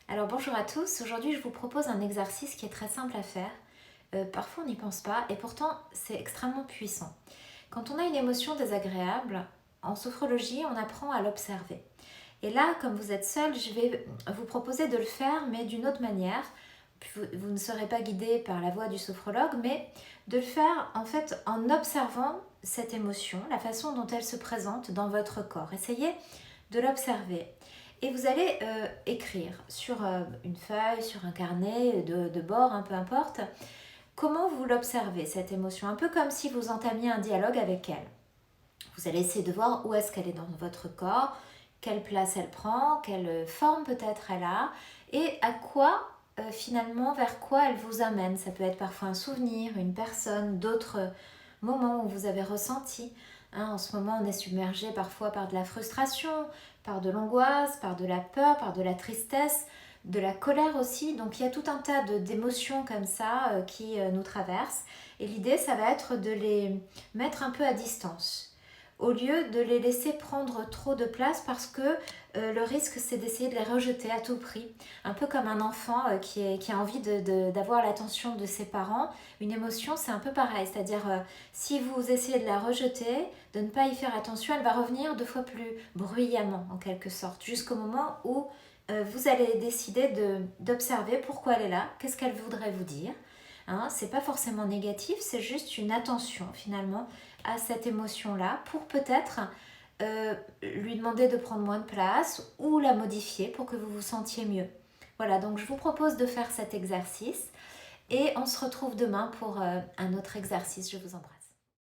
Alors bonjour à tous, aujourd'hui je vous propose un exercice qui est très simple à faire. Parfois on n'y pense pas et pourtant c'est extrêmement puissant. Quand on a une émotion désagréable, en sophrologie on apprend à l'observer. Et là, comme vous êtes seul, je vais vous proposer de le faire mais d'une autre manière. Vous ne serez pas guidé par la voix du sophrologue, mais de le faire en fait en observant cette émotion, la façon dont elle se présente dans votre corps. Essayez de l'observer. Et vous allez écrire sur une feuille, sur un carnet de bord, peu importe, comment vous l'observez, cette émotion, un peu comme si vous entamiez un dialogue avec elle. Vous allez essayer de voir où est-ce qu'elle est dans votre corps, quelle place elle prend, quelle forme peut-être elle a, et à quoi finalement, vers quoi elle vous amène. Ça peut être parfois un souvenir, une personne, d'autres moments où vous avez ressenti. En ce moment, on est submergé parfois par de la frustration, par de l'angoisse, par de la peur, par de la tristesse, de la colère aussi. Donc il y a tout un tas d'émotions comme ça qui nous traversent. Et l'idée, ça va être de les mettre un peu à distance au lieu de les laisser prendre trop de place parce que le risque c'est d'essayer de les rejeter à tout prix. Un peu comme un enfant qui a envie d'avoir l'attention de ses parents. Une émotion c'est un peu pareil, c'est-à-dire si vous essayez de la rejeter, de ne pas y faire attention, elle va revenir deux fois plus bruyamment en quelque sorte, jusqu'au moment où vous allez décider d'observer pourquoi elle est là, qu'est-ce qu'elle voudrait vous dire. C'est pas forcément négatif, c'est juste une attention finalement à cette émotion-là pour peut-être lui demander de prendre moins de place ou la modifier pour que vous vous sentiez mieux. Voilà, donc je vous propose de faire cet exercice et on se retrouve demain pour un autre exercice. Je vous embrasse.